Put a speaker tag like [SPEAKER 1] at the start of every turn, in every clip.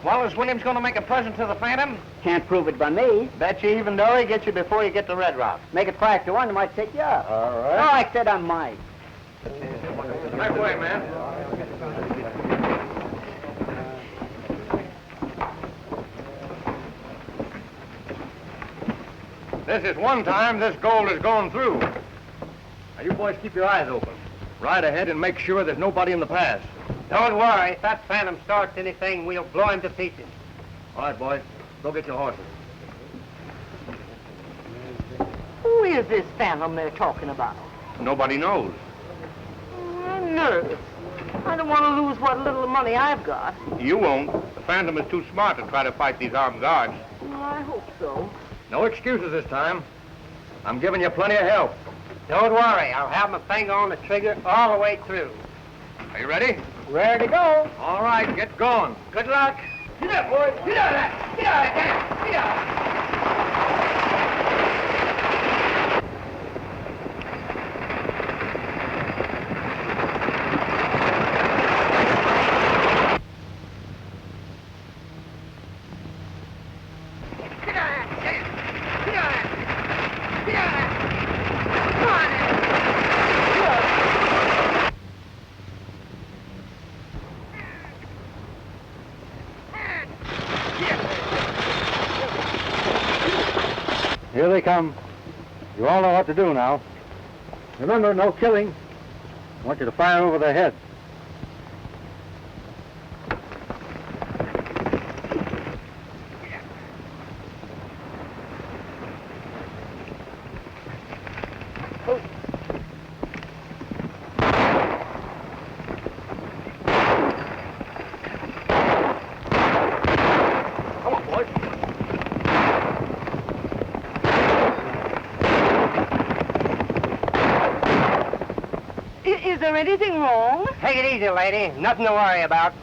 [SPEAKER 1] Well, is Williams going to make a present to the Phantom?
[SPEAKER 2] Can't prove it by me.
[SPEAKER 1] Bet you even though he gets you before you get to Red Rock.
[SPEAKER 2] Make it 5-1, he might take you up.
[SPEAKER 1] All right.
[SPEAKER 2] No, I said I might.
[SPEAKER 1] Right way, man. This is one time this gold is going through. Now, you boys keep your eyes open. Ride ahead and make sure there's nobody in the pass.
[SPEAKER 3] Don't worry. If that Phantom starts anything, we'll blow him to pieces.
[SPEAKER 1] All right, boys. Go get your horses.
[SPEAKER 4] Who is this Phantom they're talking about?
[SPEAKER 1] Nobody knows.
[SPEAKER 4] I'm nervous. I don't want to lose what little money I've got.
[SPEAKER 1] You won't. The Phantom is too smart to try to fight these armed guards.
[SPEAKER 4] Well, I hope so.
[SPEAKER 1] No excuses this time. I'm giving you plenty of help.
[SPEAKER 3] Don't worry. I'll have my finger on the trigger all the way through.
[SPEAKER 1] Are you ready?
[SPEAKER 3] Ready to go.
[SPEAKER 1] All right, get going.
[SPEAKER 3] Good luck.
[SPEAKER 1] Get up, boys. Get out of that. Get out of that. Get out.
[SPEAKER 5] Here they come. You all know what to do now. Remember, no killing. I want you to fire over their heads.
[SPEAKER 4] Is there anything wrong?
[SPEAKER 3] Take it easy, lady. Nothing to worry about.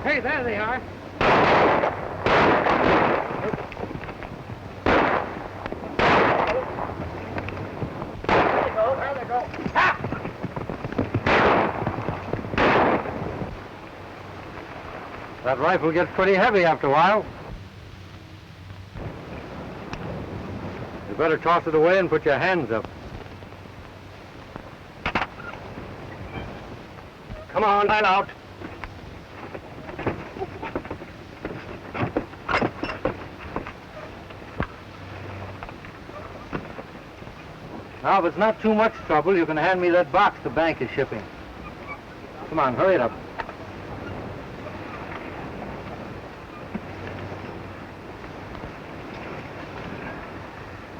[SPEAKER 3] Hey, there they are. There they go. Ha!
[SPEAKER 5] That rifle gets pretty heavy after a while. You better toss it away and put your hands up.
[SPEAKER 3] Come on, dial out.
[SPEAKER 5] Now, if it's not too much trouble, you can hand me that box the bank is shipping. Come on, hurry it up.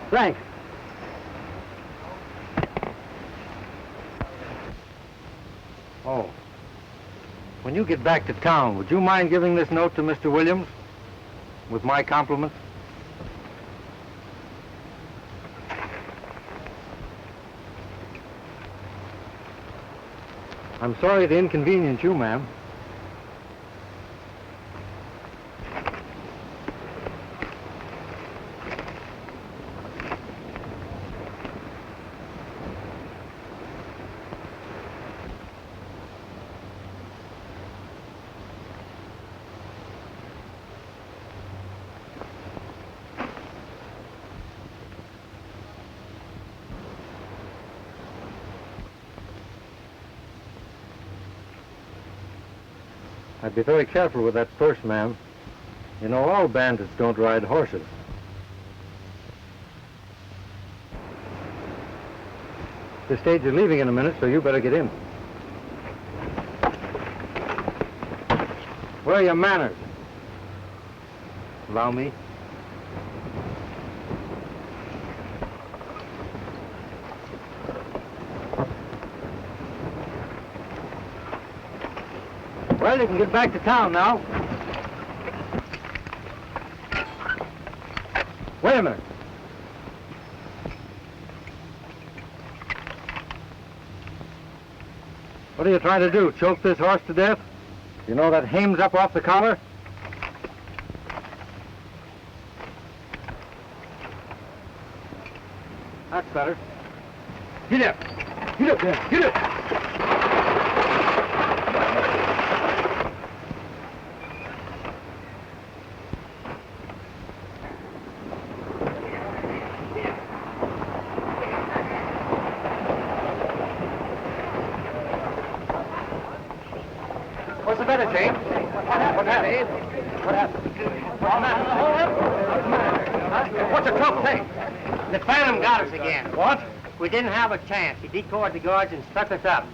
[SPEAKER 5] Thanks. Oh. When you get back to town, would you mind giving this note to Mr. Williams? With my compliments? I'm sorry to inconvenience you, ma'am. I'd be very careful with that purse, ma'am. You know, all bandits don't ride horses. The stage is leaving in a minute, so you better get in. Where are your manners? Allow me. Well, you can get back to town now. Wait a minute. What are you trying to do, choke this horse to death? You know that hame's up off the collar? That's better. Get up. Get up there. Get up.
[SPEAKER 1] What's the matter, James? What happened? What happened? What's the trouble, hey?
[SPEAKER 3] The Phantom got us again.
[SPEAKER 1] What?
[SPEAKER 3] We didn't have a chance. He decoyed the guards and stuck us up.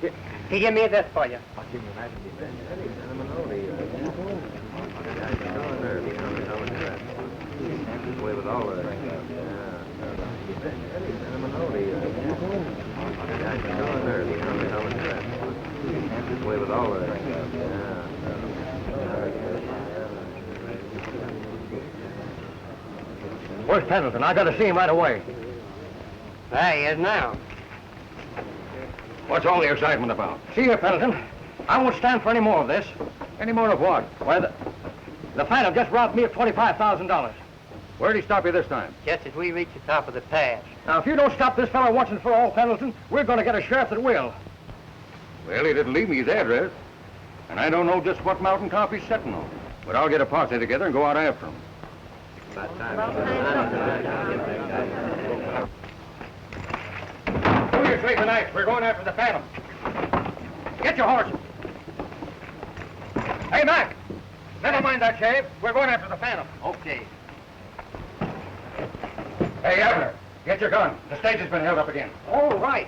[SPEAKER 3] He give me this for you.
[SPEAKER 1] Where's Pendleton? I gotta see him right away.
[SPEAKER 3] There he is now.
[SPEAKER 1] What's all the excitement about? See here, Pendleton. I won't stand for any more of this. Any more of what? Why, the Phantom just robbed me of $25,000. Where'd he stop you this time?
[SPEAKER 3] Just as we reach the top of the pass.
[SPEAKER 1] Now, if you don't stop this fellow once and for all, Pendleton, we're going to get a sheriff that will. Well, he didn't leave me his address. And I don't know just what mountain top he's sitting on. But I'll get a posse together and go out after him. Do your sleeping nights. We're going after the Phantom. Get your horse. Hey, Mac. Never mind that shave. We're going after the Phantom.
[SPEAKER 3] Okay.
[SPEAKER 1] Hey, Abner, get your gun. The stage has been held up again.
[SPEAKER 3] All right.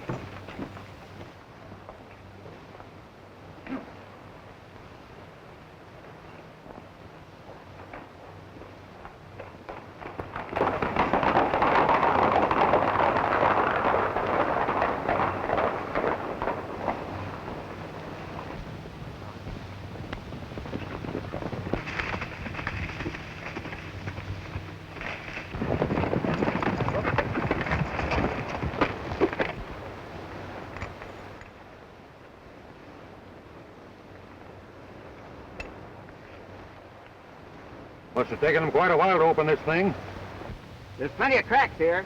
[SPEAKER 1] Must have taken them quite a while to open this thing.
[SPEAKER 2] There's plenty of tracks here.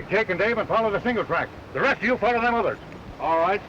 [SPEAKER 1] Jake and Dave and follow the single track. The rest of you follow them others.
[SPEAKER 5] All right.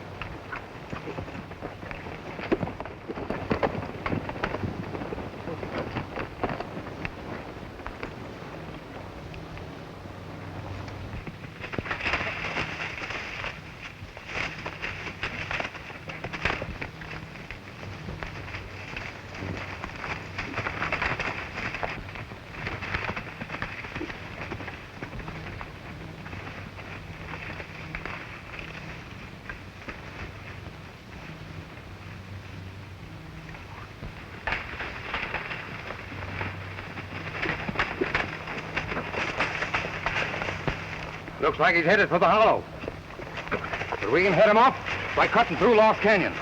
[SPEAKER 1] Looks like he's headed for the hollow. But we can head him off by cutting through Lost Canyon.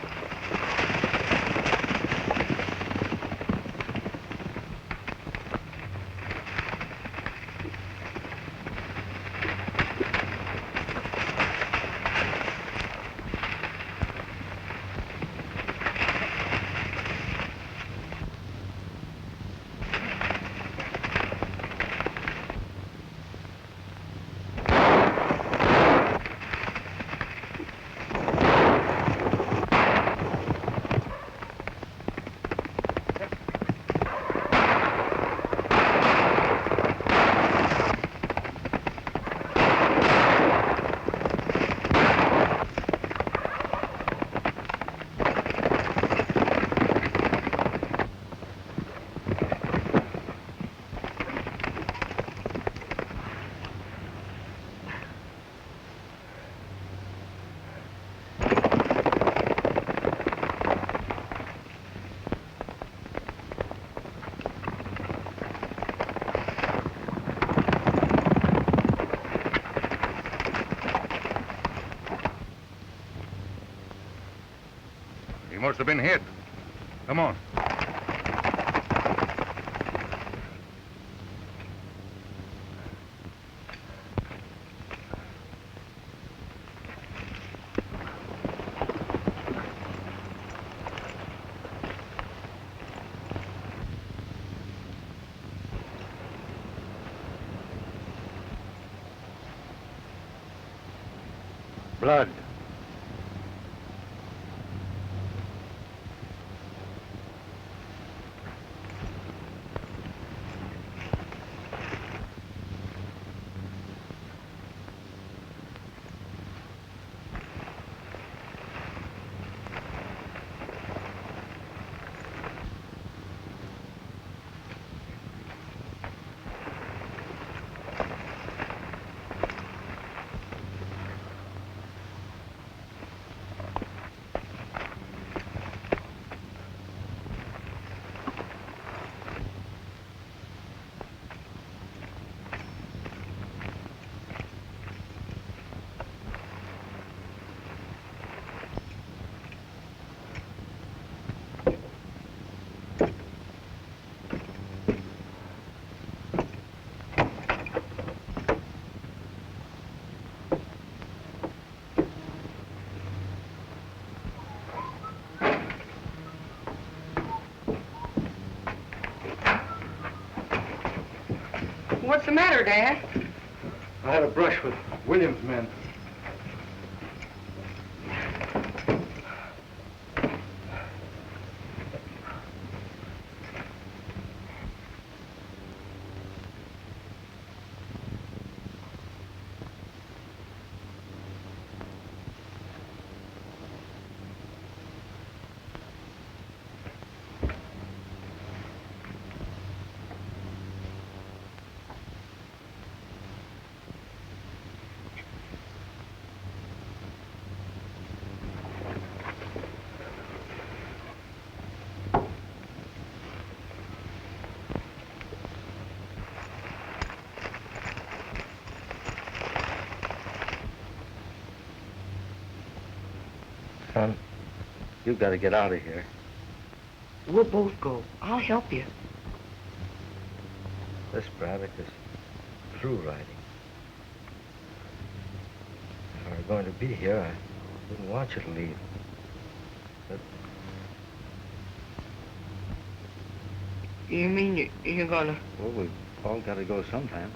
[SPEAKER 1] must have been hit. Come on. Blood.
[SPEAKER 4] What's the matter, Dad?
[SPEAKER 5] I had a brush with Williams' men. Son, you've got to get out of here.
[SPEAKER 4] We'll both go. I'll help you.
[SPEAKER 5] This Braddock is through riding. If I were going to be here, I wouldn't want you to leave. But
[SPEAKER 4] You mean you're gonna...
[SPEAKER 5] well, we've all got to go sometime.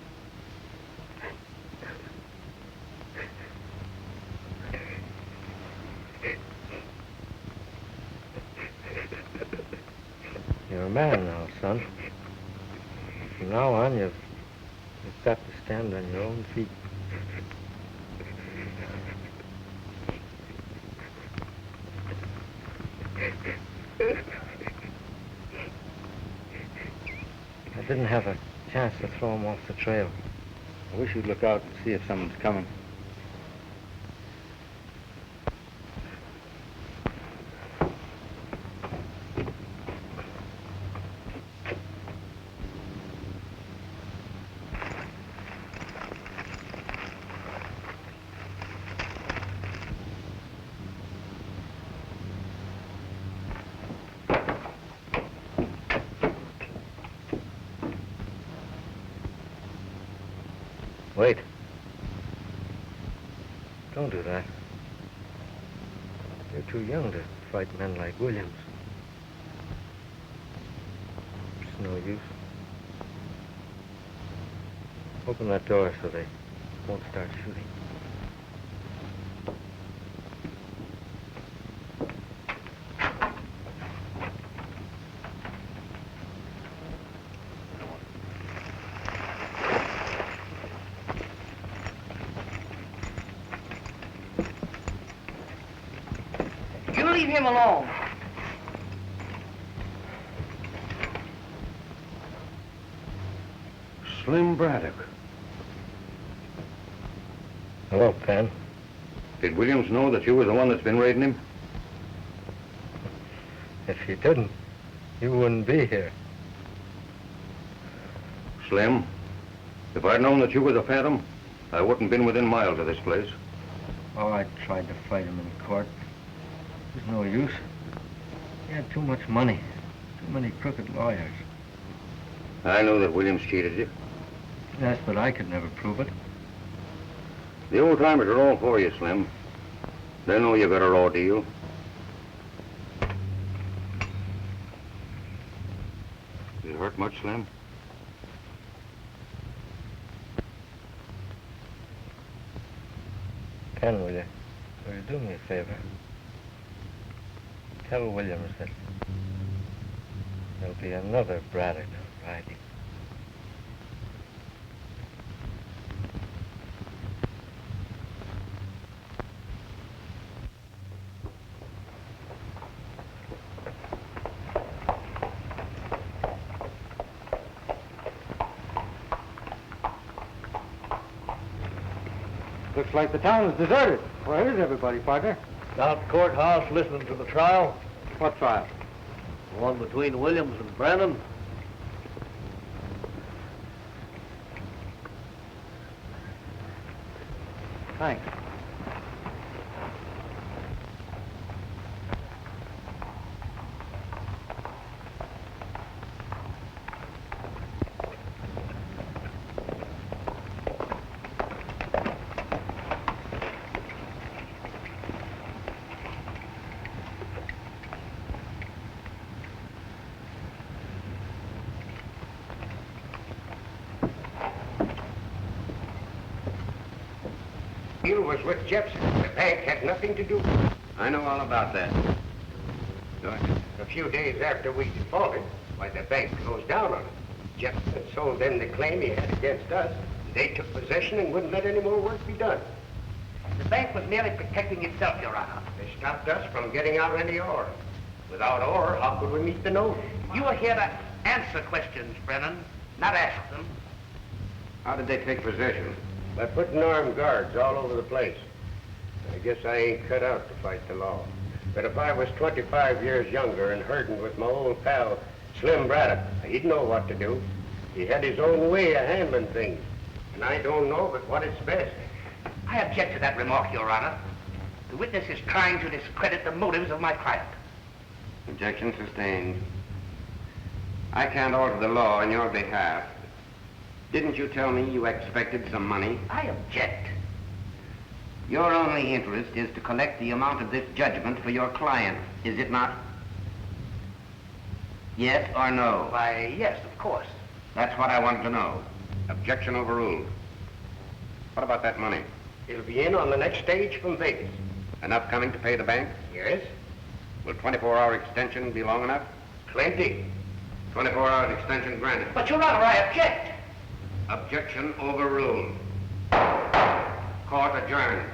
[SPEAKER 5] You're a man now, son. From now on, you've got to stand on your own feet. I didn't have a chance to throw him off the trail. I wish you'd look out and see if someone's coming. Wait. Don't do that. You're too young to fight men like Williams. It's no use. Open that door so they won't start shooting.
[SPEAKER 4] Leave him alone.
[SPEAKER 1] Slim Braddock.
[SPEAKER 5] Hello, Pen.
[SPEAKER 1] Did Williams know that you were the one that's been raiding him?
[SPEAKER 5] If you didn't, you wouldn't be here.
[SPEAKER 1] Slim, if I'd known that you were the Phantom, I wouldn't been within miles of this place.
[SPEAKER 5] Oh, I tried to fight him in court. There's no use. He had too much money. Too many crooked lawyers.
[SPEAKER 1] I know that Williams cheated you.
[SPEAKER 5] Yes, but I could never prove it.
[SPEAKER 1] The old-timers are all for you, Slim. They know you got a raw deal. Did it hurt much, Slim?
[SPEAKER 5] Ken, will you do me a favor? Tell Williams that there'll be another Braddock riding.
[SPEAKER 3] Looks like the town is deserted. Where is everybody, partner?
[SPEAKER 6] Down at the courthouse listening to the trial.
[SPEAKER 3] What trial?
[SPEAKER 6] The one between Williams and Brennan.
[SPEAKER 3] Thanks.
[SPEAKER 2] deal was with Jepson. The bank had nothing to do with it.
[SPEAKER 1] I know all about that.
[SPEAKER 2] A few days after we defaulted, why, the bank closed down on it. Jepson had sold them the claim he had against us. They took possession and wouldn't let any more work be done.
[SPEAKER 3] The bank was merely protecting itself, Your Honor.
[SPEAKER 2] They stopped us from getting out any ore. Without ore, how could we meet the note?
[SPEAKER 3] You are here to answer questions, Brennan, not ask them.
[SPEAKER 1] How did they take possession?
[SPEAKER 2] By putting armed guards all over the place. I guess I ain't cut out to fight the law. But if I was 25 years younger and herding with my old pal, Slim Braddock, he'd know what to do. He had his own way of handling things. And I don't know but what it's best.
[SPEAKER 3] I object to that remark, Your Honor. The witness is trying to discredit the motives of my client.
[SPEAKER 7] Objection sustained. I can't alter the law on your behalf. Didn't you tell me you expected some money?
[SPEAKER 3] I object.
[SPEAKER 7] Your only interest is to collect the amount of this judgment for your client, is it not? Yes or no?
[SPEAKER 3] Why, yes, of course.
[SPEAKER 7] That's what I wanted to know. Objection overruled. What about that money?
[SPEAKER 2] It'll be in on the next stage from Vegas.
[SPEAKER 7] Enough coming to pay the bank?
[SPEAKER 2] Yes?
[SPEAKER 7] Will 24-hour extension be long enough?
[SPEAKER 2] Plenty.
[SPEAKER 7] 24 hours extension granted.
[SPEAKER 3] But, Your Honor, I object.
[SPEAKER 7] Objection overruled. Court adjourned.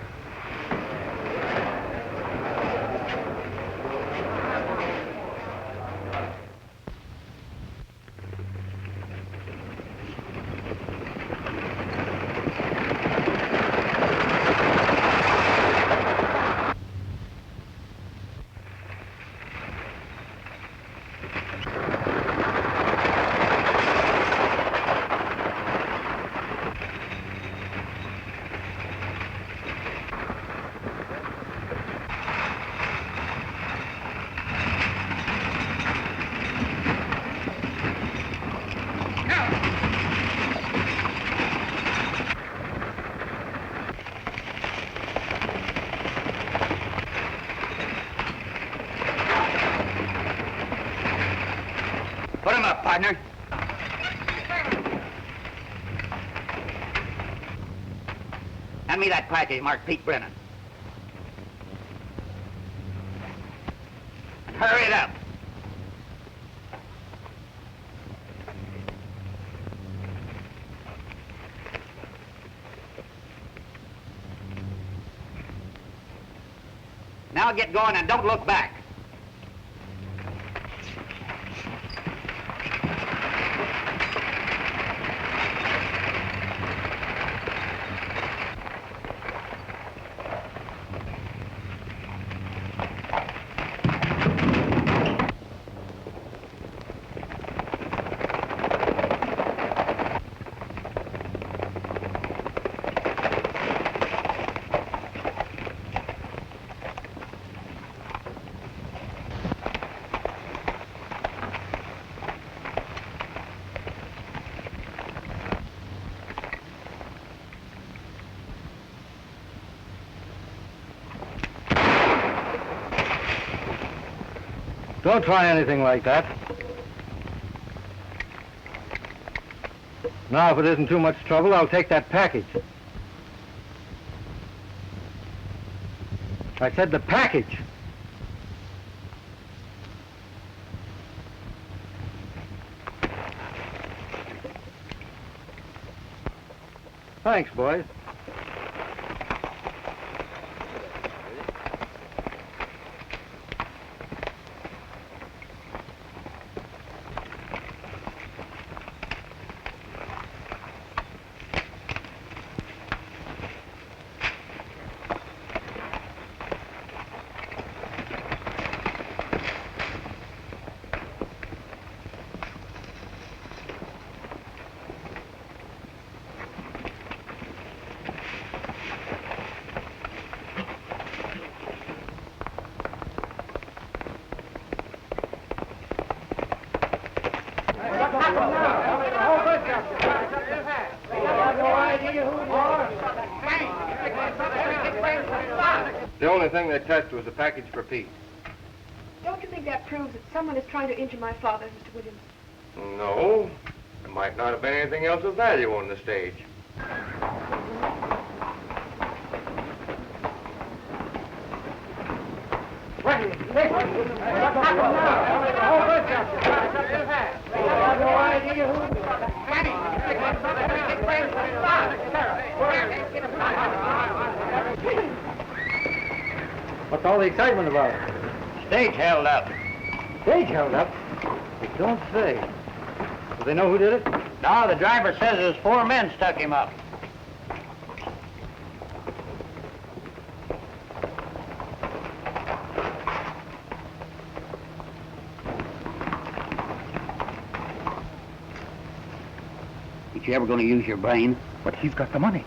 [SPEAKER 3] Put him up, partner. Hand me that package marked Pete Brennan. And hurry it up. Now get going and don't look back.
[SPEAKER 5] Don't try anything like that. Now, if it isn't too much trouble, I'll take that package. I said the package. Thanks, boys.
[SPEAKER 1] The only thing they touched was a package for Pete.
[SPEAKER 8] Don't you think that proves that someone is trying to injure my father, Mr. Williams?
[SPEAKER 1] No. There might not have been anything else of value on the stage.
[SPEAKER 5] What's all the excitement about?
[SPEAKER 3] Stage held up.
[SPEAKER 5] Stage held up? They don't say. Do they know who did it?
[SPEAKER 3] No, the driver says there's 4 men stuck him up.
[SPEAKER 9] Ain't you ever going to use your brain?
[SPEAKER 3] But he's got the money.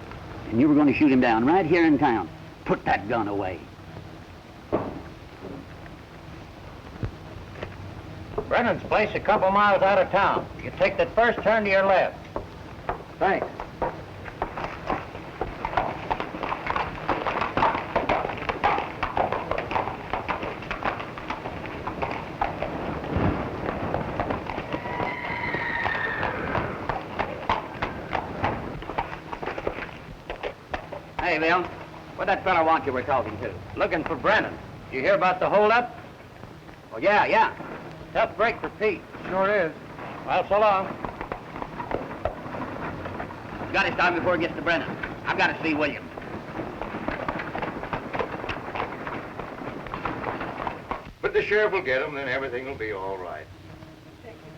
[SPEAKER 9] And you were going to shoot him down right here in town. Put that gun away.
[SPEAKER 3] Brennan's place a couple miles out of town. You take that first turn to your left.
[SPEAKER 5] Thanks.
[SPEAKER 9] Hey, Bill, what'd that fella want you were talking to?
[SPEAKER 3] Looking for Brennan. You hear about the holdup?
[SPEAKER 9] Oh, yeah.
[SPEAKER 3] Tough break for Pete.
[SPEAKER 5] Sure is.
[SPEAKER 3] Well, so long.
[SPEAKER 9] Got his time before he gets to Brennan. I've got to see Williams.
[SPEAKER 1] But the sheriff will get him, then everything will be all right.
[SPEAKER 8] Thank you.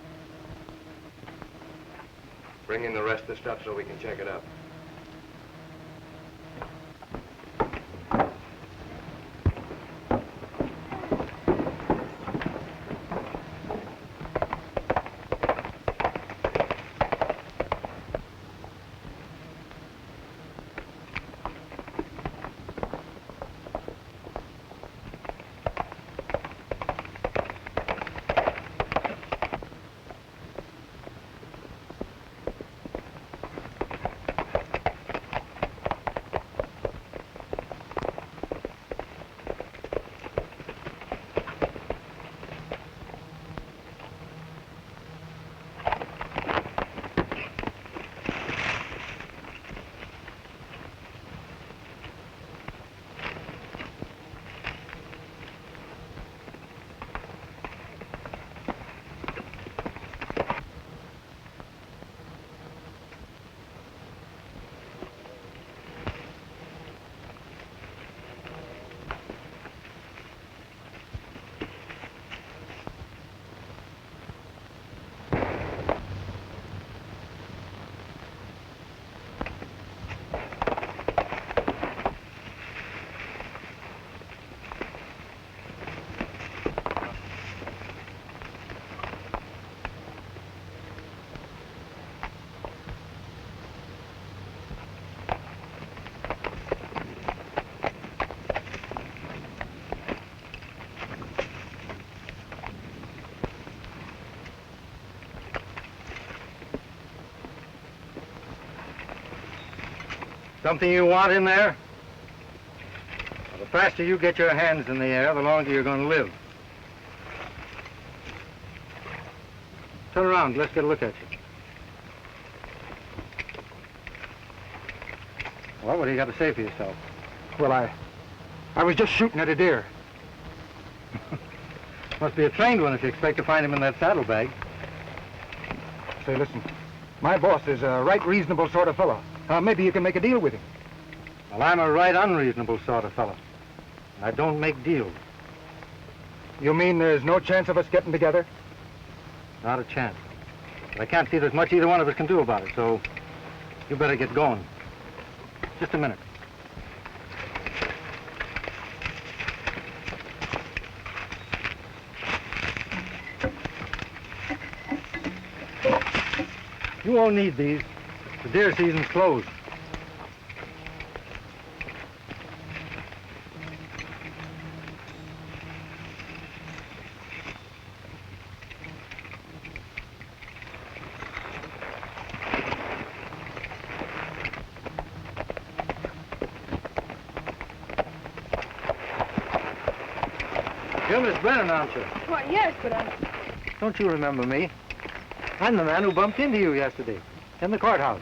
[SPEAKER 1] Bring in the rest of the stuff so we can check it up.
[SPEAKER 5] Something you want in there? Well, the faster you get your hands in the air, the longer you're going to live. Turn around. Let's get a look at you. Well, what do you got to say for yourself?
[SPEAKER 10] Well, I was just shooting at a deer.
[SPEAKER 5] Must be a trained one if you expect to find him in that saddlebag.
[SPEAKER 10] Say, listen, my boss is a right reasonable sort of fellow. Maybe you can make a deal with him.
[SPEAKER 5] Well, I'm a right unreasonable sort of fellow. And I don't make deals.
[SPEAKER 10] You mean there's no chance of us getting together?
[SPEAKER 5] Not a chance. But I can't see there's much either one of us can do about it, so you better get going. Just a minute. You won't need these. The deer season's closed. You're Miss Brennan, aren't you?
[SPEAKER 8] Why, yes, but
[SPEAKER 5] Don't you remember me? I'm the man who bumped into you yesterday in the courthouse.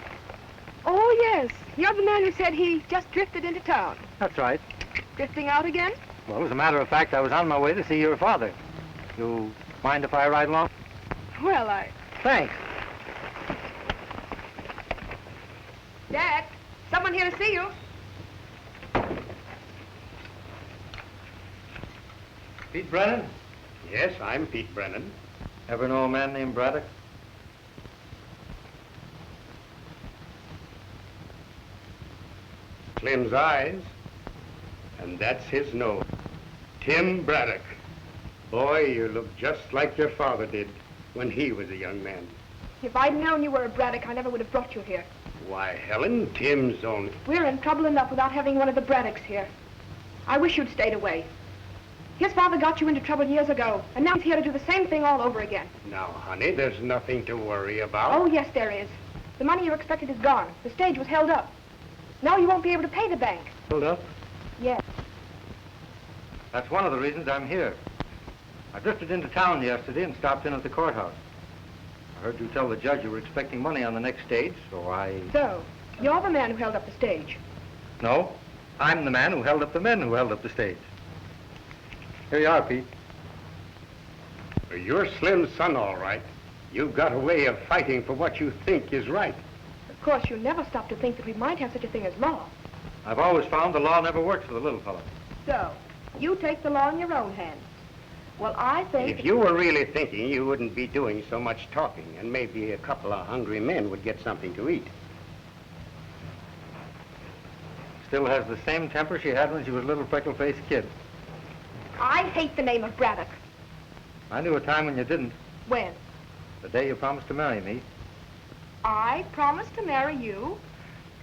[SPEAKER 8] Oh, yes. You're the man who said he just drifted into town.
[SPEAKER 5] That's right.
[SPEAKER 8] Drifting out again?
[SPEAKER 5] Well, as a matter of fact, I was on my way to see your father. You mind if I ride along?
[SPEAKER 8] Well,
[SPEAKER 5] Thanks.
[SPEAKER 8] Dad, someone here to see you.
[SPEAKER 5] Pete Brennan?
[SPEAKER 2] Yes, I'm Pete Brennan.
[SPEAKER 5] Ever know a man named Braddock?
[SPEAKER 2] Slim's eyes, and that's his nose. Tim Braddock. Boy, you look just like your father did when he was a young man.
[SPEAKER 8] If I'd known you were a Braddock, I never would have brought you here.
[SPEAKER 2] Why, Helen, Tim's only...
[SPEAKER 8] We're in trouble enough without having one of the Braddocks here. I wish you'd stayed away. His father got you into trouble years ago, and now he's here to do the same thing all over again.
[SPEAKER 2] Now, honey, there's nothing to worry about.
[SPEAKER 8] Oh, yes, there is. The money you expected is gone. The stage was held up. Now you won't be able to pay the bank.
[SPEAKER 5] Hold up.
[SPEAKER 8] Yes.
[SPEAKER 5] That's one of the reasons I'm here. I drifted into town yesterday and stopped in at the courthouse. I heard you tell the judge you were expecting money on the next stage, so I...
[SPEAKER 8] So, you're the man who held up the stage.
[SPEAKER 5] No, I'm the man who held up the men who held up the stage. Here you are, Pete.
[SPEAKER 2] You're Slim's son, all right. You've got a way of fighting for what you think is right.
[SPEAKER 8] Of course, you never stop to think that we might have such a thing as law.
[SPEAKER 5] I've always found the law never works for the little fellow.
[SPEAKER 8] So, you take the law in your own hands. Well, I think...
[SPEAKER 2] If you were really thinking, you wouldn't be doing so much talking, and maybe a couple of hungry men would get something to eat.
[SPEAKER 5] Still has the same temper she had when she was a little freckle-faced kid.
[SPEAKER 8] I hate the name of Braddock.
[SPEAKER 5] I knew a time when you didn't.
[SPEAKER 8] When?
[SPEAKER 5] The day you promised to marry me.
[SPEAKER 8] I promised to marry you?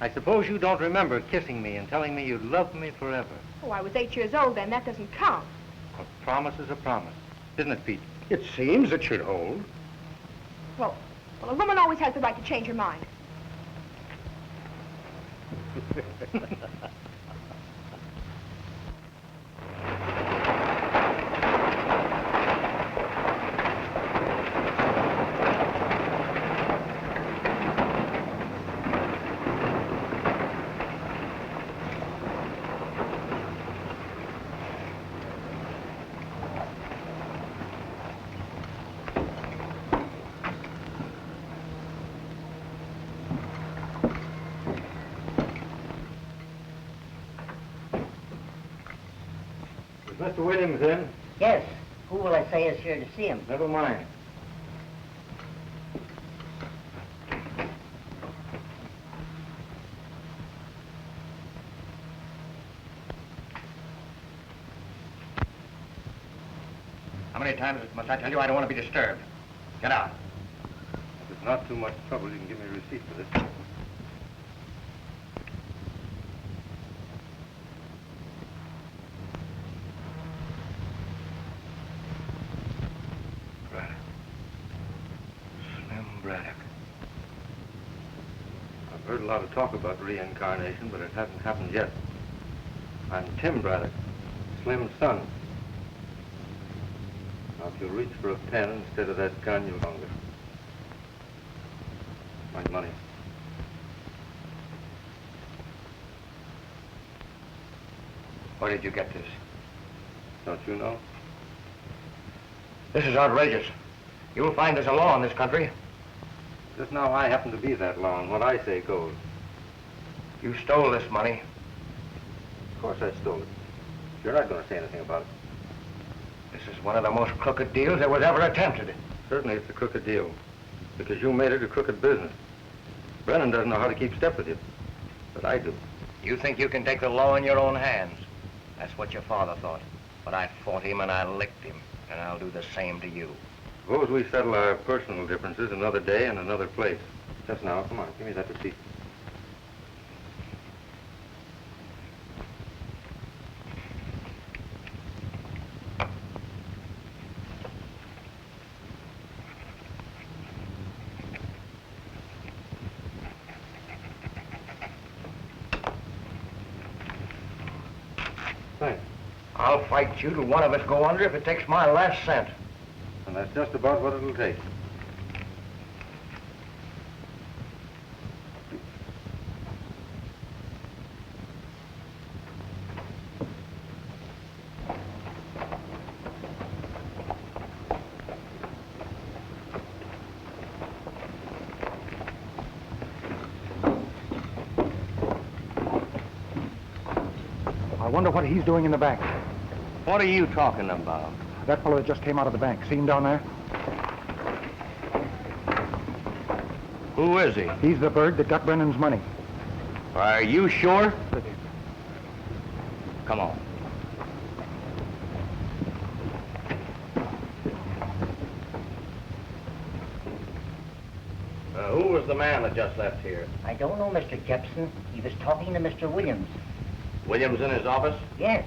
[SPEAKER 5] I suppose you don't remember kissing me and telling me you'd love me forever.
[SPEAKER 8] Oh, I was 8 years old then. That doesn't count.
[SPEAKER 5] A promise is a promise. Isn't it, Pete?
[SPEAKER 2] It seems it should hold.
[SPEAKER 8] Well, a woman always has the right to change her mind.
[SPEAKER 5] Mr. Williams in?
[SPEAKER 11] Yes. Who will I say is here to see him?
[SPEAKER 5] Never mind.
[SPEAKER 3] How many times must I tell you I don't want to be disturbed? Get out.
[SPEAKER 5] If it's not too much trouble, you can give me a receipt for this. Braddock. I've heard a lot of talk about reincarnation, but it hasn't happened yet. I'm Tim Braddock, Slim's son. Now, if you'll reach for a pen instead of that gun, you'll longer. My money.
[SPEAKER 2] Where did you get this?
[SPEAKER 5] Don't you know?
[SPEAKER 2] This is outrageous. You'll find there's a law in this country.
[SPEAKER 5] Just now I happen to be that law, and what I say goes.
[SPEAKER 2] You stole this money.
[SPEAKER 5] Of course I stole it. You're not going to say anything about it.
[SPEAKER 2] This is one of the most crooked deals that was ever attempted.
[SPEAKER 5] Certainly it's a crooked deal, because you made it a crooked business. Brennan doesn't know how to keep step with you, but I do.
[SPEAKER 2] You think you can take the law in your own hands. That's what your father thought. But I fought him and I licked him, and I'll do the same to you.
[SPEAKER 5] Suppose we settle our personal differences another day and another place. Just now, come on, give me that receipt. Thanks.
[SPEAKER 2] I'll fight you till one of us go under if it takes my last cent.
[SPEAKER 5] And that's just about what it'll take.
[SPEAKER 10] I wonder what he's doing in the bank.
[SPEAKER 2] What are you talking about?
[SPEAKER 10] That fellow that just came out of the bank. See him down there?
[SPEAKER 2] Who is he?
[SPEAKER 10] He's the bird that got Brennan's money.
[SPEAKER 2] Are you sure? Come on. Who was the man that just left here?
[SPEAKER 11] I don't know, Mr. Jepson. He was talking to Mr. Williams.
[SPEAKER 2] Williams in his office?
[SPEAKER 11] Yes.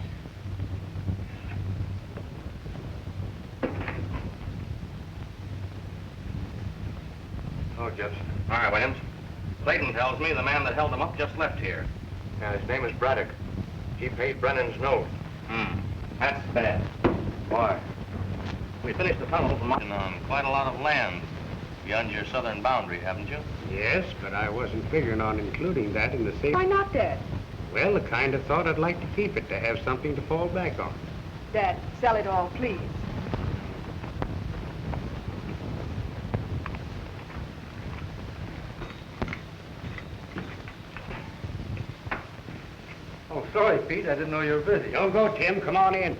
[SPEAKER 2] Oh, Jepson. All right, Williams. Clayton tells me the man that held him up just left here. Yeah, his name is Braddock. He paid Brennan's note. That's bad.
[SPEAKER 5] Why?
[SPEAKER 2] We finished the tunnel from on quite a lot of land beyond your southern boundary, haven't you?
[SPEAKER 12] Yes, but I wasn't figuring on including that in the same...
[SPEAKER 8] Why not, Dad?
[SPEAKER 12] Well, I kind of thought I'd like to keep it, to have something to fall back on.
[SPEAKER 8] Dad, sell it all, please.
[SPEAKER 5] Oh, sorry, Pete. I didn't know you were busy.
[SPEAKER 12] Don't go, Tim. Come on in.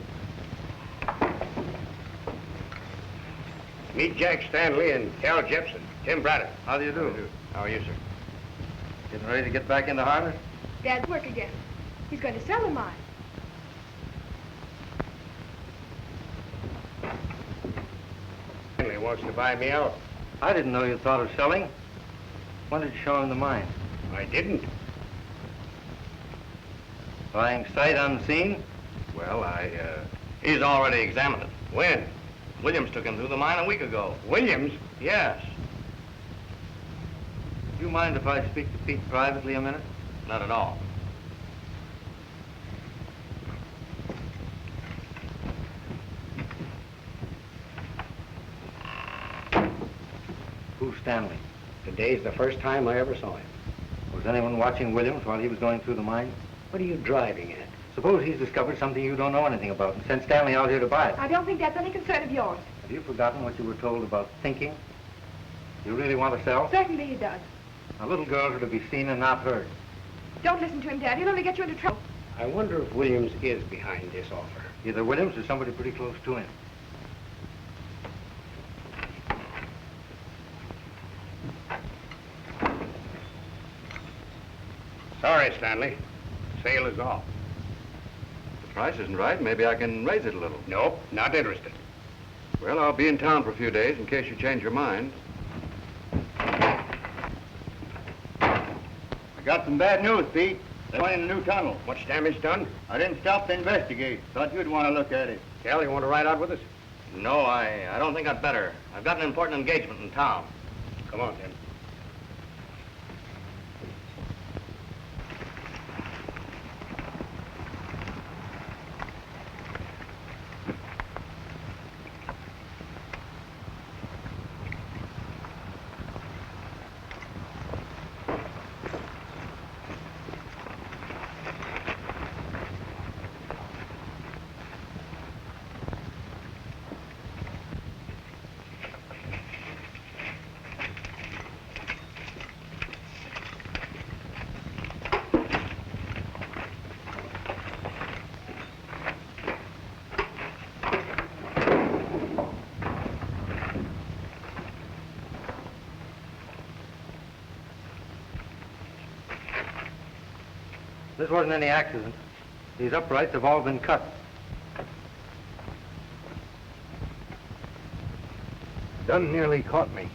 [SPEAKER 12] Meet Jack Stanley and Cal Jepson. Tim Braddock.
[SPEAKER 5] How do you do?
[SPEAKER 12] How are you, sir?
[SPEAKER 5] Getting ready to get back into harness?
[SPEAKER 8] Dad's work again. He's going to sell the mine.
[SPEAKER 12] Stanley wants to buy me out.
[SPEAKER 5] I didn't know you thought of selling. When did you show him the mine?
[SPEAKER 12] I didn't.
[SPEAKER 5] Buying sight unseen?
[SPEAKER 12] Well,
[SPEAKER 2] He's already examined it.
[SPEAKER 12] When?
[SPEAKER 2] Williams took him through the mine a week ago.
[SPEAKER 12] Williams?
[SPEAKER 2] Yes.
[SPEAKER 5] Do you mind if I speak to Pete privately a minute?
[SPEAKER 2] Not at all.
[SPEAKER 5] Who's Stanley?
[SPEAKER 12] Today's the first time I ever saw him.
[SPEAKER 5] Was anyone watching Williams while he was going through the mine?
[SPEAKER 12] What are you driving at?
[SPEAKER 5] Suppose he's discovered something you don't know anything about and sent Stanley out here to buy it.
[SPEAKER 8] I don't think that's any concern of yours.
[SPEAKER 5] Have you forgotten what you were told about thinking? You really want to sell?
[SPEAKER 8] Certainly he does.
[SPEAKER 5] A little girl are to be seen and not heard.
[SPEAKER 8] Don't listen to him, Dad. He'll only get you into trouble.
[SPEAKER 12] I wonder if Williams is behind this offer.
[SPEAKER 5] Either Williams or somebody pretty close to him.
[SPEAKER 12] Sorry, Stanley. Sale is off.
[SPEAKER 1] The price isn't right. Maybe I can raise it a little.
[SPEAKER 12] Nope, not interested.
[SPEAKER 1] Well, I'll be in town for a few days in case you change your mind.
[SPEAKER 9] I got some bad news, Pete. They went in a new tunnel.
[SPEAKER 12] Much damage done?
[SPEAKER 9] I didn't stop to investigate. Thought you'd want to look at it.
[SPEAKER 12] Cal, you want to ride out with us?
[SPEAKER 2] No, I don't think I'd better. I've got an important engagement in town.
[SPEAKER 12] Come on, Tim.
[SPEAKER 5] This wasn't any accident. These uprights have all been cut.
[SPEAKER 10] Dunn nearly caught me.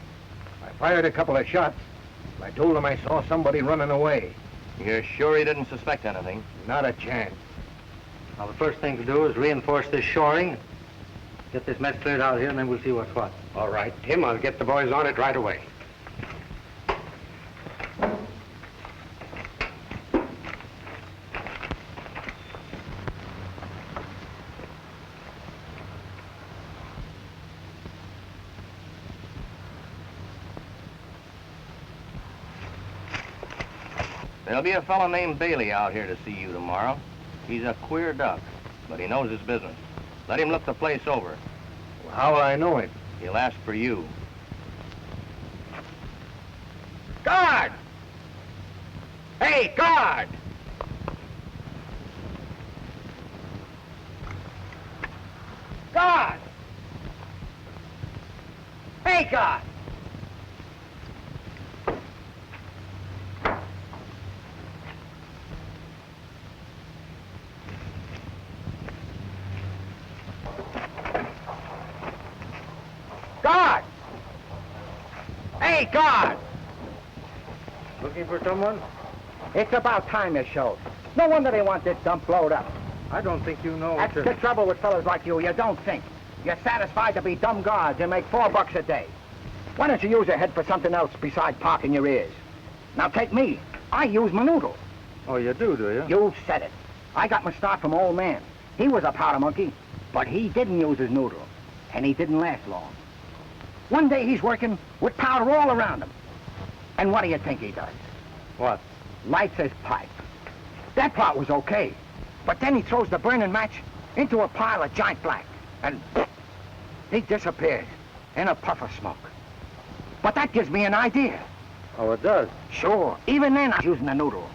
[SPEAKER 10] I fired a couple of shots. I told him I saw somebody running away.
[SPEAKER 1] You're sure he didn't suspect anything?
[SPEAKER 10] Not a chance.
[SPEAKER 5] Now, the first thing to do is reinforce this shoring, get this mess cleared out here, and then we'll see what's what.
[SPEAKER 12] All right, Tim, I'll get the boys on it right away.
[SPEAKER 1] There'll be a fellow named Bailey out here to see you tomorrow. He's a queer duck, but he knows his business. Let him look the place over.
[SPEAKER 10] Well, how will I know him?
[SPEAKER 1] He'll ask for you.
[SPEAKER 3] Guard! Hey, guard! Guard! Hey, guard! Guard! Hey, guard!
[SPEAKER 5] Looking for someone?
[SPEAKER 3] It's about time you showed. No wonder they want this dump blowed up.
[SPEAKER 5] I don't think you know
[SPEAKER 3] That's the trouble with fellas like you. You don't think. You're satisfied to be dumb guards and make $4 a day. Why don't you use your head for something else besides parking your ears? Now take me. I use my noodle.
[SPEAKER 5] Oh, you do you?
[SPEAKER 3] You said it. I got my start from old man. He was a powder monkey, but he didn't use his noodle, and he didn't last long. One day he's working with powder all around him. And what do you think he does?
[SPEAKER 5] What?
[SPEAKER 3] Lights his pipe. That part was okay. But then he throws the burning match into a pile of giant black, and he disappears in a puff of smoke. But that gives me an idea.
[SPEAKER 5] Oh, it does?
[SPEAKER 3] Sure. Even then, I was using the noodle.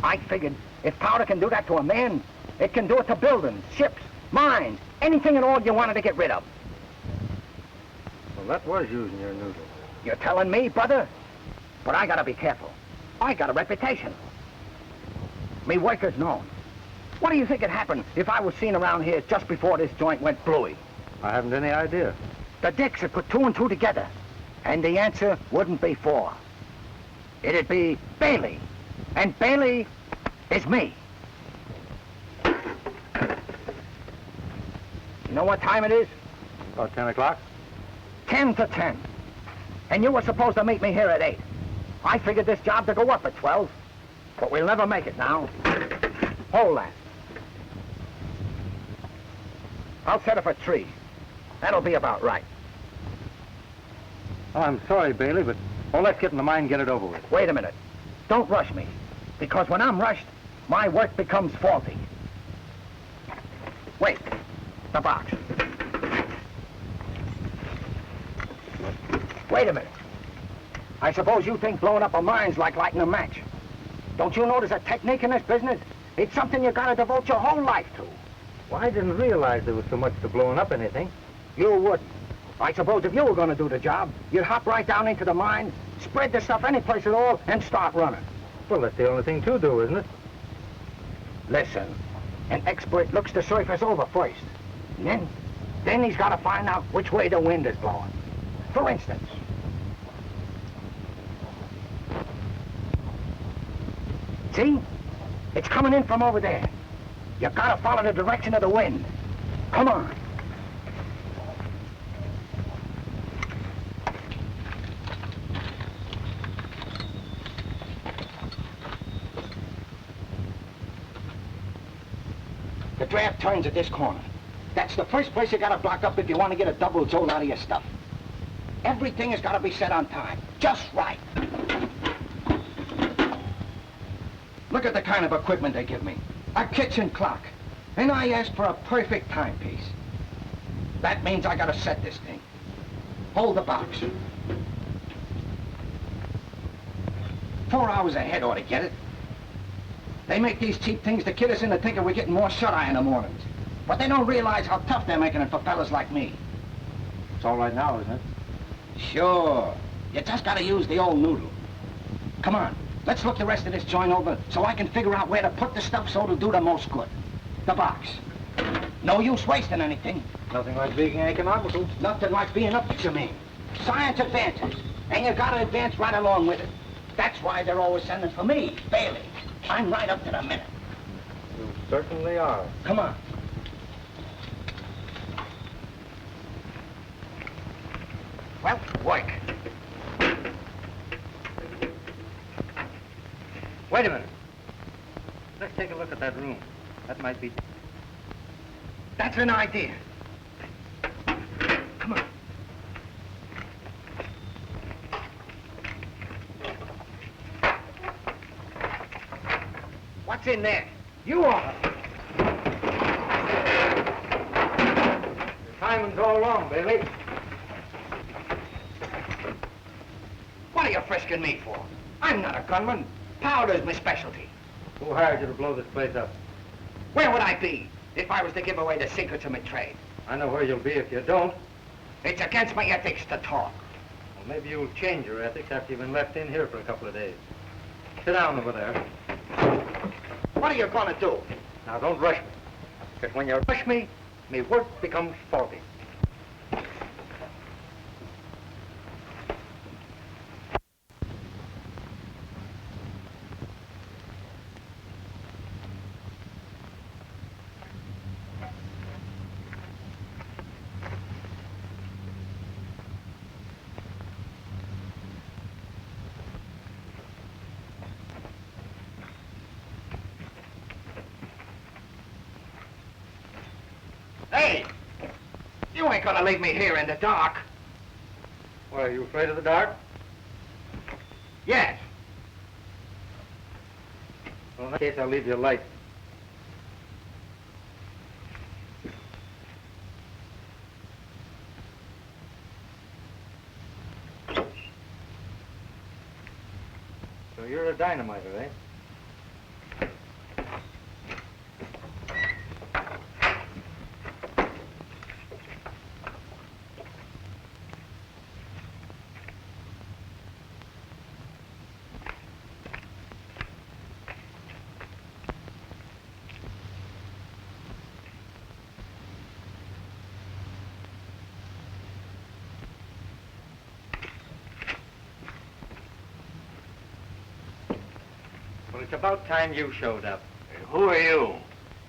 [SPEAKER 3] I figured if powder can do that to a man, it can do it to buildings, ships, mines, anything at all you wanted to get rid of.
[SPEAKER 5] Well, that was using your noodle.
[SPEAKER 3] You're telling me, brother? But I gotta be careful. I got a reputation. Me workers known. What do you think would happen if I was seen around here just before this joint went bluey?
[SPEAKER 5] I haven't any idea.
[SPEAKER 3] The dicks would put 2 and 2 together, and the answer wouldn't be 4. It'd be Bailey, and Bailey is me. You know what time it is?
[SPEAKER 5] About 10 o'clock?
[SPEAKER 3] 10 to 10. And you were supposed to meet me here at 8. I figured this job to go up at 12, but we'll never make it now. Hold that. I'll set it for 3. That'll be about right.
[SPEAKER 5] Oh, I'm sorry, Bailey, but let's get in the mine and get it over with.
[SPEAKER 3] Wait a minute. Don't rush me, because when I'm rushed, my work becomes faulty. Wait. The box. Wait a minute. I suppose you think blowing up a mine's like lighting a match. Don't you know there's a technique in this business? It's something you gotta devote your whole life to.
[SPEAKER 5] Well, I didn't realize there was so much to blowing up anything.
[SPEAKER 3] You wouldn't. I suppose if you were gonna do the job, you'd hop right down into the mine, spread the stuff any place at all, and start running.
[SPEAKER 5] Well, that's the only thing to do, isn't it?
[SPEAKER 3] Listen, an expert looks the surface over first. And then he's gotta find out which way the wind is blowing. For instance, see? It's coming in from over there. You gotta follow the direction of the wind. Come on. The draft turns at this corner. That's the first place you gotta block up if you want to get a double jolt out of your stuff. Everything has gotta be set on time. Just right. Look at the kind of equipment they give me. A kitchen clock. And I asked for a perfect timepiece. That means I gotta set this thing. Hold the box. 4 hours ahead ought to get it. They make these cheap things to kid us into thinking we're getting more shut-eye in the mornings. But they don't realize how tough they're making it for fellas like me.
[SPEAKER 5] It's all right now, isn't it?
[SPEAKER 3] Sure. You just gotta use the old noodle. Come on. Let's look the rest of this joint over so I can figure out where to put the stuff so it'll do the most good. The box. No use wasting anything.
[SPEAKER 5] Nothing like being economical.
[SPEAKER 3] Nothing like being up to your mean. Science advances, and you gotta advance right along with it. That's why they're always sending for me, Bailey. I'm right up to the minute.
[SPEAKER 5] You certainly are.
[SPEAKER 3] Come on. Well, work.
[SPEAKER 5] Wait a minute. Let's take a look at that room. That might be...
[SPEAKER 3] That's an idea. Come on. What's in there? You are.
[SPEAKER 5] Your timing's all wrong, Bailey.
[SPEAKER 3] What are you frisking me for? I'm not a gunman. Powder's my specialty.
[SPEAKER 5] Who hired you to blow this place up?
[SPEAKER 3] Where would I be if I was to give away the secrets of my trade?
[SPEAKER 5] I know where you'll be if you don't.
[SPEAKER 3] It's against my ethics to talk.
[SPEAKER 5] Well, maybe you'll change your ethics after you've been left in here for a couple of days. Sit down over there.
[SPEAKER 3] What are you gonna do?
[SPEAKER 5] Now, don't rush me. Because when you rush me, my work becomes faulty.
[SPEAKER 3] Hey! You ain't gonna leave me here in the dark.
[SPEAKER 5] Why, are you afraid of the dark?
[SPEAKER 3] Yes.
[SPEAKER 5] Well, in that case, I'll leave you a light. So you're a dynamiter, eh? Well, it's about time you showed up.
[SPEAKER 6] Who are you?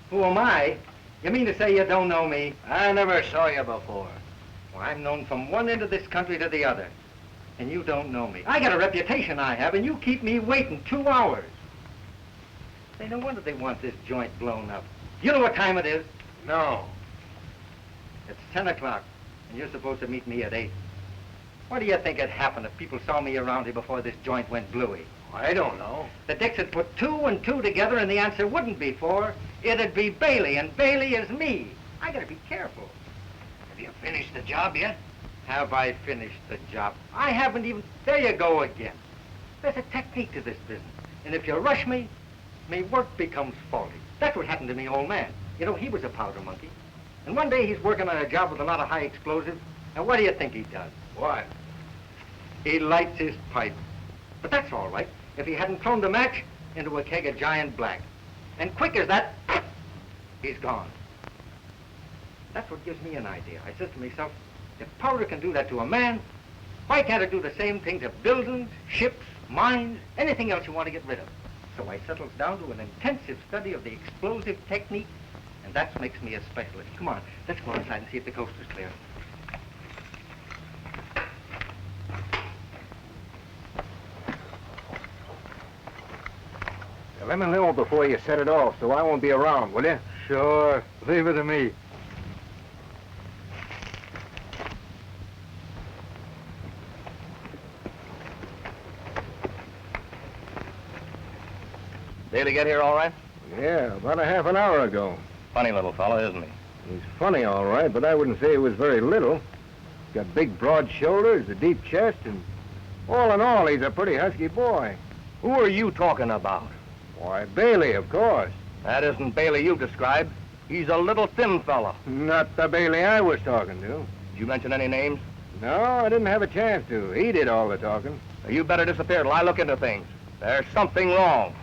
[SPEAKER 5] Who am I? You mean to say you don't know me?
[SPEAKER 6] I never saw you before.
[SPEAKER 5] Well, I'm known from one end of this country to the other. And you don't know me. I got a reputation I have, and you keep me waiting 2 hours. Say, no wonder they want this joint blown up. You know what time it is?
[SPEAKER 6] No.
[SPEAKER 5] It's 10 o'clock, and you're supposed to meet me at 8. What do you think would happen if people saw me around here before this joint went bluey?
[SPEAKER 6] I don't know.
[SPEAKER 5] The Dicks would put 2 and 2 together, and the answer wouldn't be 4. It'd be Bailey, and Bailey is me. I gotta be careful.
[SPEAKER 3] Have you finished the job yet?
[SPEAKER 5] Have I finished the job? I haven't even... There you go again. There's a technique to this business. And if you rush me, me work becomes faulty. That's what happened to me old man. You know, he was a powder monkey. And one day he's working on a job with a lot of high explosives. And what do you think he does?
[SPEAKER 6] What?
[SPEAKER 5] He lights his pipe. But that's all right if he hadn't thrown the match into a keg of giant black. And quick as that, he's gone. That's what gives me an idea. I says to myself, if powder can do that to a man, why can't it do the same thing to buildings, ships, mines, anything else you want to get rid of? So I settles down to an intensive study of the explosive technique, and that makes me a specialist. Come on, let's go outside and see if the coast is clear.
[SPEAKER 10] Let me know before you set it off, so I won't be around, will you?
[SPEAKER 5] Sure. Leave it to me.
[SPEAKER 6] Bailey get here all right?
[SPEAKER 10] Yeah, about a half an hour ago.
[SPEAKER 6] Funny little fellow, isn't he?
[SPEAKER 10] He's funny, all right, but I wouldn't say he was very little. He's got big, broad shoulders, a deep chest, and all in all, he's a pretty husky boy.
[SPEAKER 6] Who are you talking about?
[SPEAKER 10] Why, Bailey, of course.
[SPEAKER 6] That isn't Bailey you described. He's a little thin fella.
[SPEAKER 10] Not the Bailey I was talking to.
[SPEAKER 6] Did you mention any names?
[SPEAKER 10] No, I didn't have a chance to. He did all the talking.
[SPEAKER 6] You better disappear till I look into things. There's something wrong.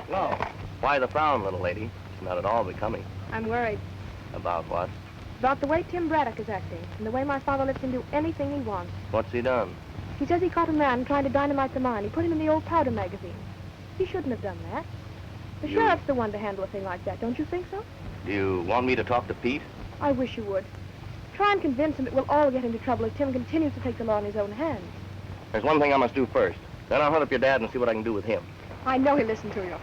[SPEAKER 9] Hello. Why the frown, little lady? It's not at all becoming.
[SPEAKER 8] I'm worried
[SPEAKER 9] About what?
[SPEAKER 8] about the way Tim Braddock is acting and the way my father lets him do anything he wants.
[SPEAKER 9] What's he done?
[SPEAKER 8] He says he caught a man trying to dynamite the mine. He put him in the old powder magazine. He shouldn't have done that. The
[SPEAKER 9] You-
[SPEAKER 8] sheriff's the one to handle a thing like that, don't you think so?
[SPEAKER 9] Do you want me to talk to Pete?
[SPEAKER 8] I wish you would. Try and convince him it will all get into trouble if Tim continues to take the law in his own hands.
[SPEAKER 9] There's one thing I must do first. Then I'll hunt up your dad and see what I can do with him.
[SPEAKER 8] I know he'll listen to you.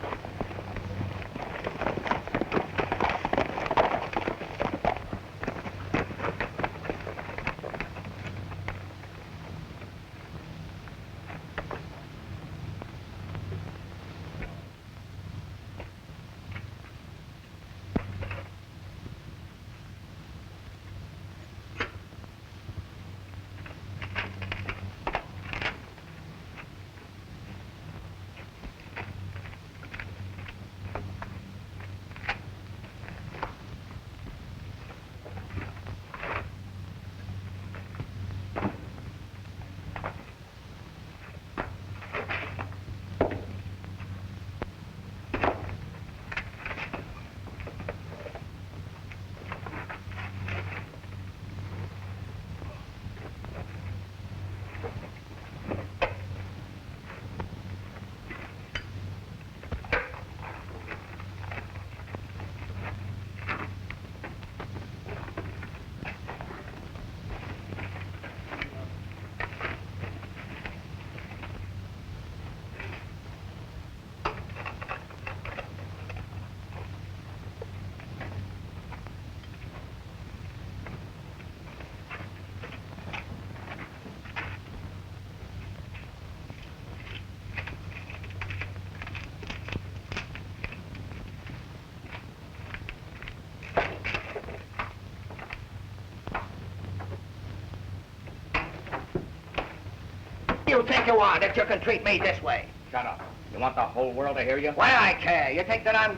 [SPEAKER 3] You think you are that you can treat me this way?
[SPEAKER 6] Shut up. You want the whole world to hear you?
[SPEAKER 3] Why, I care. You think that I'm...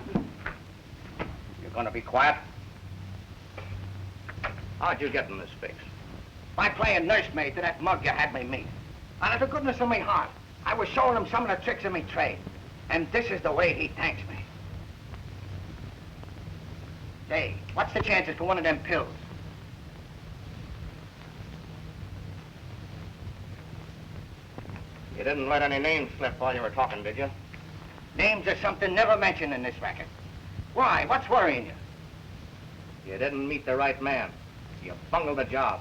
[SPEAKER 6] You're gonna be quiet? How'd you get in this fix?
[SPEAKER 3] By playing nursemaid to that mug you had me meet. Out of the goodness of my heart, I was showing him some of the tricks of me trade. And this is the way he thanks me. Say, what's the chances for one of them pills?
[SPEAKER 6] You didn't let any names slip while you were talking, did you?
[SPEAKER 3] Names are something never mentioned in this racket. Why? What's worrying you?
[SPEAKER 6] You didn't meet the right man. You bungled the job.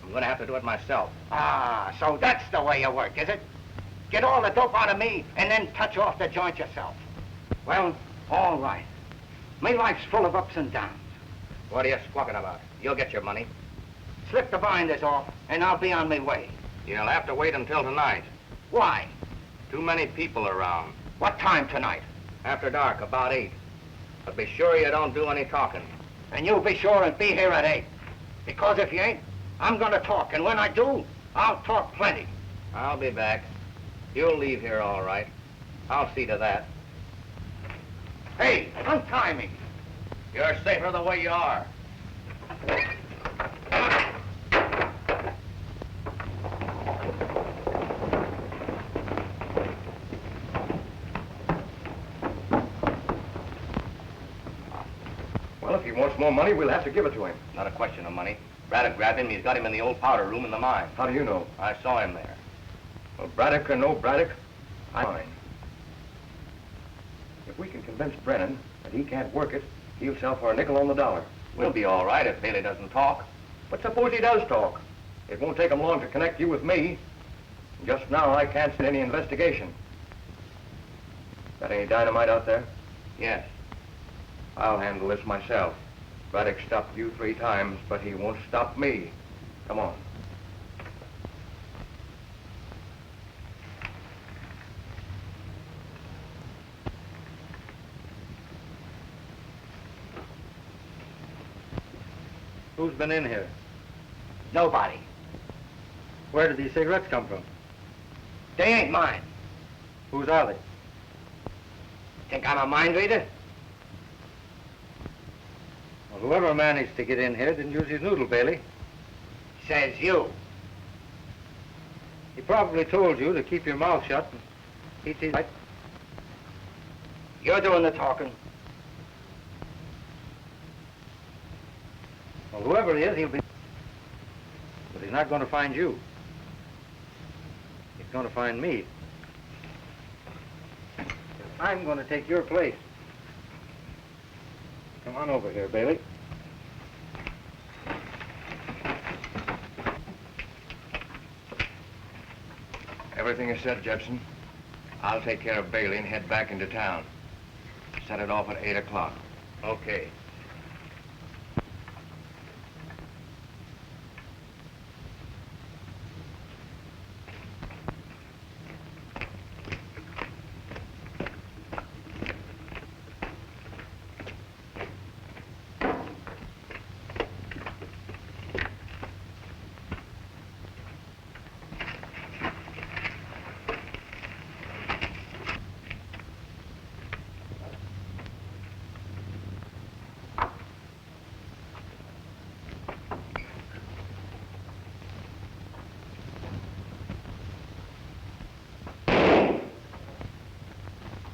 [SPEAKER 6] I'm gonna have to do it myself.
[SPEAKER 3] Ah, so that's the way you work, is it? Get all the dope out of me and then touch off the joint yourself. Well, all right. My life's full of ups and downs.
[SPEAKER 6] What are you squawking about? You'll get your money.
[SPEAKER 3] Slip the binders off and I'll be on my way.
[SPEAKER 6] You'll have to wait until tonight.
[SPEAKER 3] Why?
[SPEAKER 6] Too many people around.
[SPEAKER 3] What time tonight?
[SPEAKER 6] After dark, about 8. But be sure you don't do any talking.
[SPEAKER 3] And you be sure and be here at 8. Because if you ain't, I'm gonna talk. And when I do, I'll talk plenty.
[SPEAKER 6] I'll be back. You'll leave here all right. I'll see to that.
[SPEAKER 3] Hey, untie me.
[SPEAKER 6] You're safer the way you are.
[SPEAKER 1] Well, if he wants more money, we'll have to give it to him.
[SPEAKER 6] Not a question of money. Braddock grabbed him. He's got him in the old powder room in the mine.
[SPEAKER 1] How do you know?
[SPEAKER 6] I saw him there.
[SPEAKER 1] Well, Braddock or no Braddock, I'm fine. If we can convince Brennan that he can't work it, he'll sell for a nickel on the dollar.
[SPEAKER 6] We'll be all right if Bailey doesn't talk.
[SPEAKER 1] But suppose he does talk. It won't take him long to connect you with me. Just now, I can't see any investigation. Got any dynamite out there?
[SPEAKER 6] Yes.
[SPEAKER 1] I'll handle this myself. Braddock stopped you 3 times, but he won't stop me. Come on.
[SPEAKER 6] Who's been in here?
[SPEAKER 3] Nobody.
[SPEAKER 6] Where did these cigarettes come from?
[SPEAKER 3] They ain't mine.
[SPEAKER 6] Whose are they?
[SPEAKER 5] Think I'm a mind reader?
[SPEAKER 6] Well, whoever managed to get in here didn't use his noodle, Bailey.
[SPEAKER 5] Says you.
[SPEAKER 6] He probably told you to keep your mouth shut and eat his...
[SPEAKER 5] You're doing the talking.
[SPEAKER 6] Well, whoever he is, he'll be... But he's not going to find you. He's going to find me. I'm going to take your place. Come on over here, Bailey.
[SPEAKER 1] Everything is said, Jepson. I'll take care of Bailey and head back into town. Set it off at 8 o'clock.
[SPEAKER 5] Okay.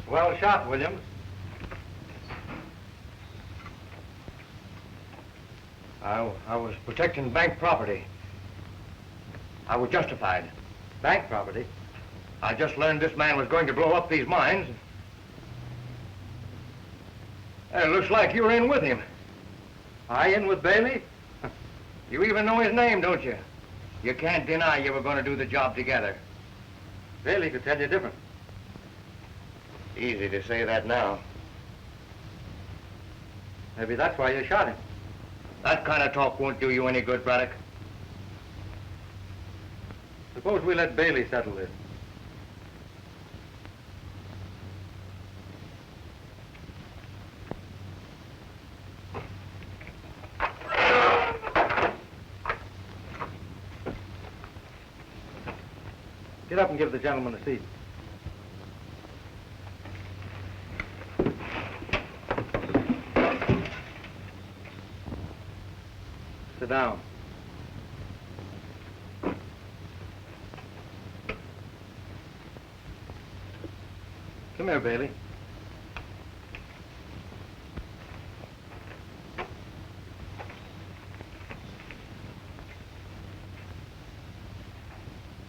[SPEAKER 6] Well shot, Williams.
[SPEAKER 1] I was protecting bank property. I was justified.
[SPEAKER 6] Bank property?
[SPEAKER 1] I just learned this man was going to blow up these mines. It looks like you were in with him.
[SPEAKER 6] I in with Bailey?
[SPEAKER 1] You even know his name, don't you? You can't deny you were going to do the job together.
[SPEAKER 6] Bailey could tell you different.
[SPEAKER 1] Easy to say that now.
[SPEAKER 6] Maybe that's why you shot him.
[SPEAKER 1] That kind of talk won't do you any good, Braddock.
[SPEAKER 6] Suppose we let Bailey settle this. Get up and give the gentleman a seat. Sit down. Come here, Bailey. Is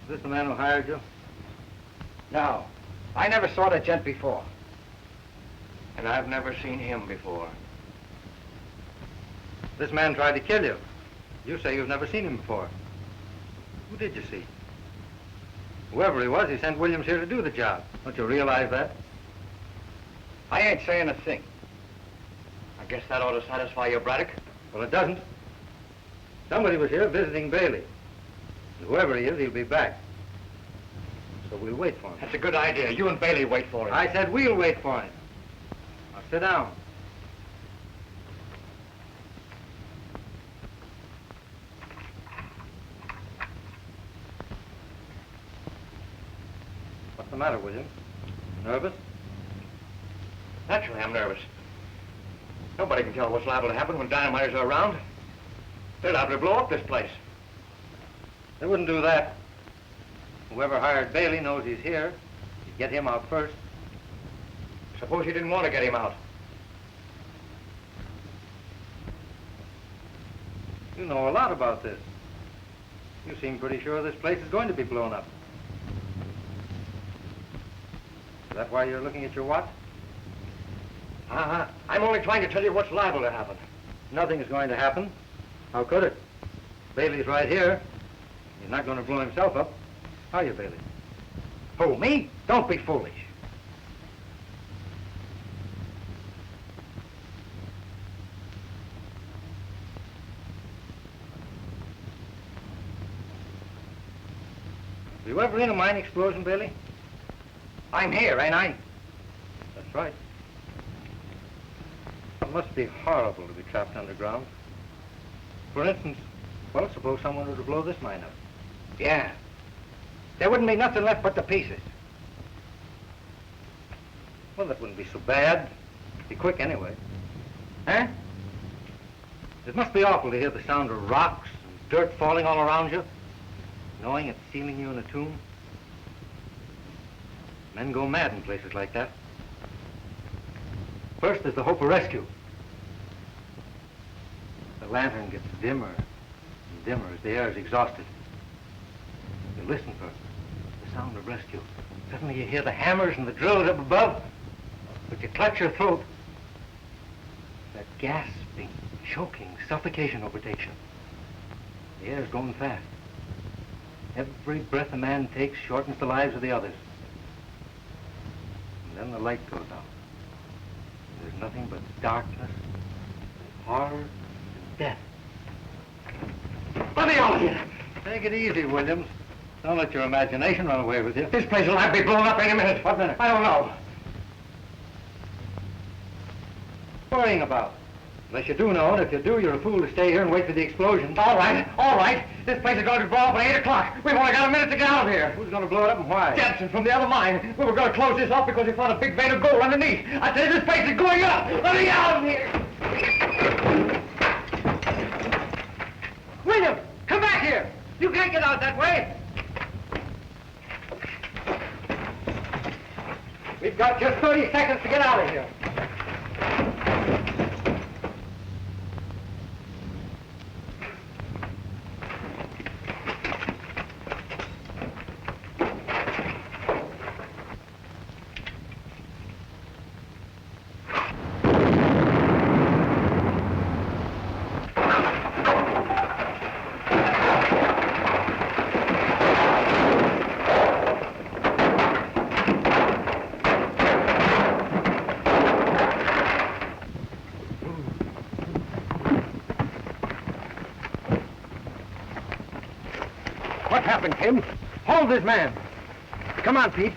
[SPEAKER 6] this the man who hired you?
[SPEAKER 3] No. I never saw the gent before.
[SPEAKER 1] And I've never seen him before.
[SPEAKER 6] This man tried to kill you. You say you've never seen him before. Who did you see? Whoever he was, he sent Williams here to do the job. Don't you realize that?
[SPEAKER 3] I ain't saying a thing.
[SPEAKER 1] I guess that ought to satisfy you, Braddock.
[SPEAKER 6] Well, it doesn't. Somebody was here visiting Bailey. And whoever he is, he'll be back. So we'll wait for him.
[SPEAKER 1] That's a good idea. You and Bailey wait for him.
[SPEAKER 6] I said we'll wait for him. Now sit down. What's the matter, William? Nervous?
[SPEAKER 1] Naturally, I'm nervous. Nobody can tell what's liable to happen when dynamiters are around. They're liable to blow up this place.
[SPEAKER 6] They wouldn't do that. Whoever hired Bailey knows he's here. You'd get him out first.
[SPEAKER 1] Suppose you didn't want to get him out.
[SPEAKER 6] You know a lot about this. You seem pretty sure this place is going to be blown up. Is that why you're looking at your watch?
[SPEAKER 1] I'm only trying to tell you what's liable to happen.
[SPEAKER 6] Nothing is going to happen. How could it? Bailey's right here. He's not going to blow himself up. Are you, Bailey?
[SPEAKER 3] Who, me? Don't be foolish.
[SPEAKER 6] Were you ever in a mine explosion, Bailey?
[SPEAKER 3] I'm here, ain't I?
[SPEAKER 6] That's right. It must be horrible to be trapped underground. For instance, well, suppose someone were to blow this mine up.
[SPEAKER 3] Yeah. There wouldn't be nothing left but the pieces.
[SPEAKER 6] Well, that wouldn't be so bad. Be quick anyway. Huh? It must be awful to hear the sound of rocks and dirt falling all around you, knowing it's sealing you in a tomb. Men go mad in places like that. First, there's the hope of rescue. The lantern gets dimmer and dimmer as the air is exhausted. You listen for the sound of rescue. Suddenly you hear the hammers and the drills up above, but you clutch your throat. That gasping, choking suffocation overtakes you. The air's going fast. Every breath a man takes shortens the lives of the others. And then the light goes out. There's nothing but darkness, and horror, and death.
[SPEAKER 5] Let me out of here.
[SPEAKER 6] Take it easy, Williams. Don't let your imagination run away with you.
[SPEAKER 5] This place will have to be blown up any minute.
[SPEAKER 6] What minute?
[SPEAKER 5] I don't know.
[SPEAKER 6] Worrying about? Unless you do know, and if you do, you're a fool to stay here and wait for the explosion.
[SPEAKER 5] All right, all right. This place is going to be blown up at 8 o'clock. We've only got a minute to get out of here.
[SPEAKER 6] Who's going to blow it up and why?
[SPEAKER 5] Jepson from the other mine. We were going to close this off because we found a big vein of gold underneath. I tell you, this place is going up. Let me out of here.
[SPEAKER 6] William, come back here. You can't get out that way.
[SPEAKER 5] We've got just 30 seconds to get out of here.
[SPEAKER 3] What happened, Tim? Hold this man. Come on, Pete.